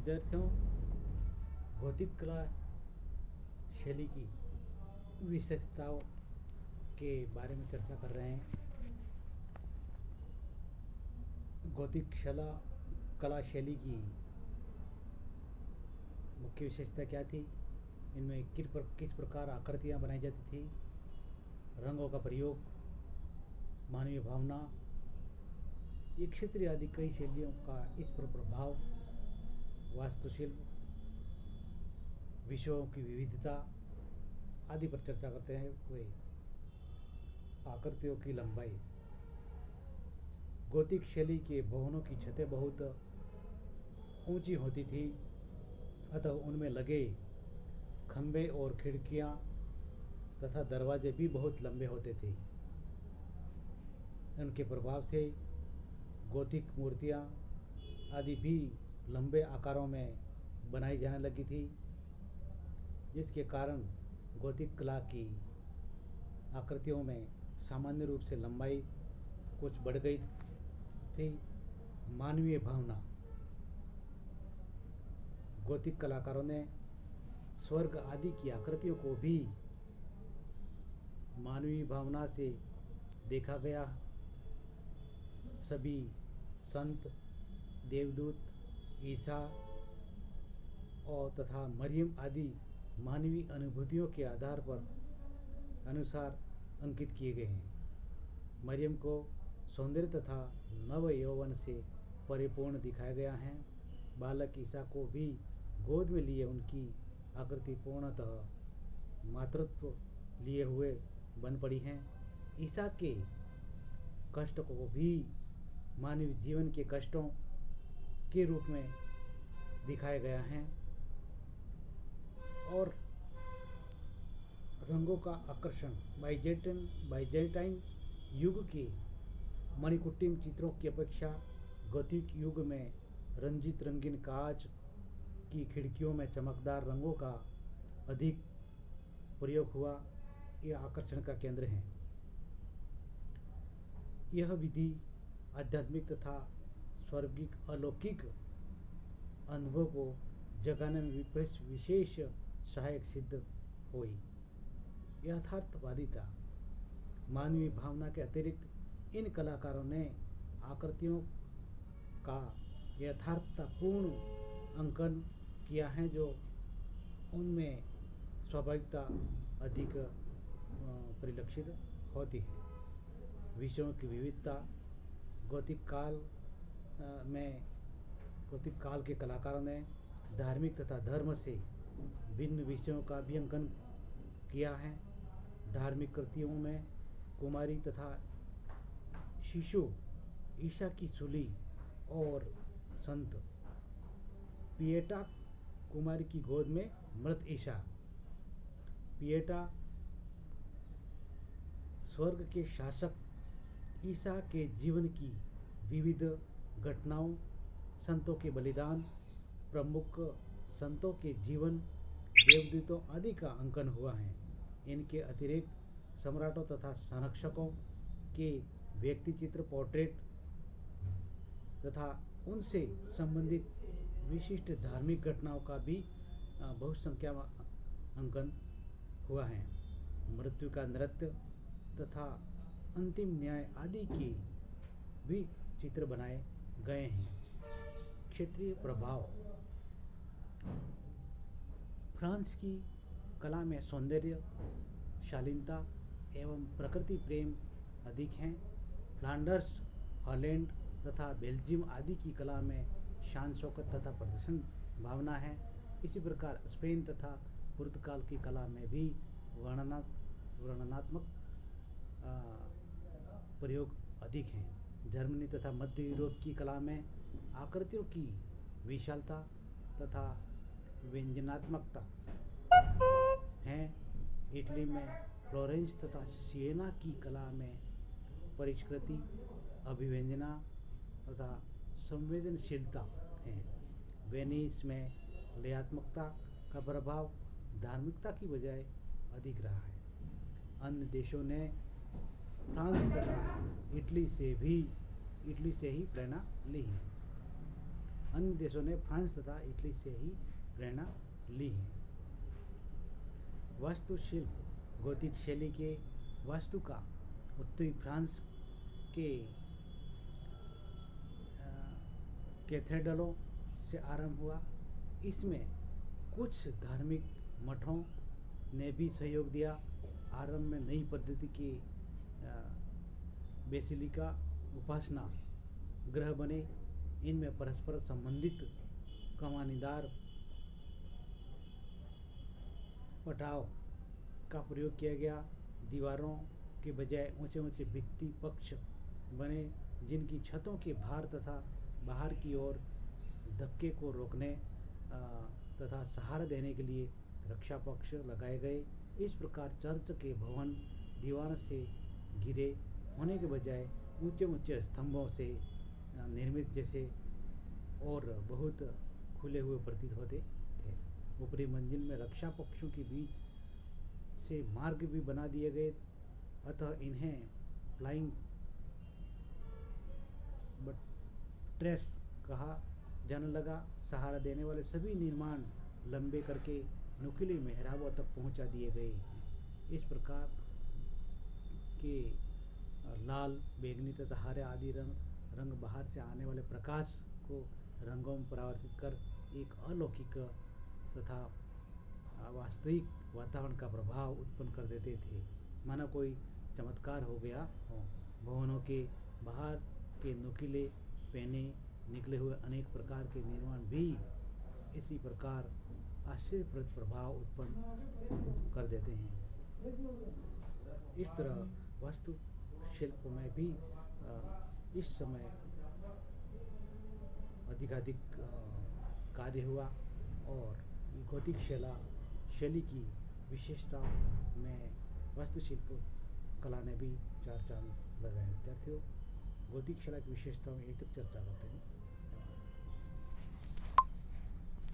विद्यार्थियों, गौतिक कला शैली की विशेषताओं के बारे में चर्चा कर रहे हैं। गौतिक कला शैली की मुख्य विशेषता क्या थी, इनमें किस प्रकार आकृतियाँ बनाई जाती थी, रंगों का प्रयोग, मानवीय भावना, ये क्षेत्रीय आदि कई शैलियों का इस पर प्रभाव, वास्तुशिल्प, विषयों की विविधता आदि पर चर्चा करते हैं। वे आकृतियों की लंबाई, गौतिक शैली के भवनों की छतें बहुत ऊंची होती थी, अतः उनमें लगे खंभे और खिड़कियां तथा दरवाजे भी बहुत लंबे होते थे। उनके प्रभाव से गौतिक मूर्तियां आदि भी लंबे आकारों में बनाई जाने लगी थी, जिसके कारण गौतिक कला की आकृतियों में सामान्य रूप से लंबाई कुछ बढ़ गई थी। मानवीय भावना, गौतिक कलाकारों ने स्वर्ग आदि की आकृतियों को भी मानवीय भावना से देखा गया। सभी संत, देवदूत, ईसा और तथा मरियम आदि मानवीय अनुभूतियों के आधार पर अनुसार अंकित किए गए हैं। मरियम को सौंदर्य तथा नव यौवन से परिपूर्ण दिखाया गया है। बालक ईसा को भी गोद में लिए उनकी आकृति पूर्णतः मातृत्व लिए हुए बन पड़ी हैं। ईसा के कष्ट को भी मानव जीवन के कष्टों के रूप में दिखाया गया है। और रंगों का आकर्षण, बाइजेंटाइन युग के मणिकुट्टिम चित्रों की अपेक्षा गौतिक युग में रंजित रंगीन कांच की खिड़कियों में चमकदार रंगों का अधिक प्रयोग हुआ। यह आकर्षण का केंद्र है। यह विधि आध्यात्मिक तथा स्वर्गिक अलौकिक अनुभव को जगाने में विशेष सहायक सिद्ध हुई। यथार्थवादिता, मानवीय भावना के अतिरिक्त इन कलाकारों ने आकृतियों का यथार्थतापूर्ण अंकन किया है, जो उनमें स्वाभाविकता अधिक परिलक्षित होती है। विषयों की विविधता, गौतिक काल के कलाकारों ने धार्मिक तथा धर्म से भिन्न विषयों का भी अंकन किया है। धार्मिक कृतियों में कुमारी तथा शिशु, ईसा की सूली और संत पिएटा कुमारी की गोद में मृत ईसा, पिएटा स्वर्ग के शासक ईसा के जीवन की विविध घटनाओं, संतों के बलिदान, प्रमुख संतों के जीवन, देवदूतों आदि का अंकन हुआ है। इनके अतिरिक्त सम्राटों तथा संरक्षकों के व्यक्ति चित्र, पोर्ट्रेट तथा उनसे संबंधित विशिष्ट धार्मिक घटनाओं का भी बहुसंख्या में अंकन हुआ है। मृत्यु का नृत्य तथा अंतिम न्याय आदि के भी चित्र बनाए गए हैं। क्षेत्रीय प्रभाव, फ्रांस की कला में सौंदर्य, शालीनता एवं प्रकृति प्रेम अधिक हैं। फ्लांडर्स, हॉलैंड तथा बेल्जियम आदि की कला में शान शौकत तथा प्रदर्शन भावना है। इसी प्रकार स्पेन तथा पुर्तगाल की कला में भी वर्णनात्मक प्रयोग अधिक हैं। जर्मनी तथा मध्य यूरोप की कला में आकृतियों की विशालता तथा व्यंजनात्मकता है। इटली में फ्लोरेंस तथा सिएना की कला में परिष्कृति, अभिव्यंजना तथा संवेदनशीलता है। वेनिस में लयात्मकता का प्रभाव धार्मिकता की बजाय अधिक रहा है। अन्य देशों ने फ्रांस तथा इटली से ही प्रेरणा ली है। अन्य देशों ने फ्रांस तथा इटली से ही प्रेरणा ली है। वास्तुशिल्प गोथिक शैली के वास्तु का उत्तरी फ्रांस के कैथेड्रलों से आरंभ हुआ। इसमें कुछ धार्मिक मठों ने भी सहयोग दिया। आरंभ में नई पद्धति के बेसिलिका उपासना ग्रह बने। इनमें परस्पर संबंधित कमानीदार पटाव का प्रयोग किया गया। दीवारों के बजाय ऊंचे ऊंचे भित्ति पक्ष बने, जिनकी छतों के भार तथा बाहर की ओर धक्के को रोकने तथा सहारा देने के लिए रक्षा पक्ष लगाए गए। इस प्रकार चर्च के भवन दीवार से घिरे होने के बजाय ऊंचे ऊंचे स्तंभों से निर्मित जैसे और बहुत खुले हुए प्रतीत होते थे। ऊपरी मंजिल में रक्षा पक्षों के बीच से मार्ग भी बना दिए गए, अतः इन्हें फ्लाइंग बट्रेस कहा जाने लगा। सहारा देने वाले सभी निर्माण लंबे करके नुकीले मेहराबों तक पहुंचा दिए गए। इस प्रकार के लाल, बैंगनी तथा हरे आदि रंग बाहर से आने वाले प्रकाश को रंगों में परावर्तित कर एक अलौकिक तथा वास्तविक वातावरण का प्रभाव उत्पन्न कर देते थे, मानो कोई चमत्कार हो गया हो। भवनों के बाहर के नुकीले पहने निकले हुए अनेक प्रकार के निर्माण भी इसी प्रकार आश्चर्यप्रद प्रभाव उत्पन्न कर देते हैं। इस तरह वास्तुशिल्प में भी इस समय अधिकाधिक कार्य हुआ और गोथिक शैली की विशेषता में वास्तुशिल्प कला ने भी चार चांद लगाए। विद्यार्थियों, गोथिक शैली की विशेषताओं में एक तक चर्चा करते हैं।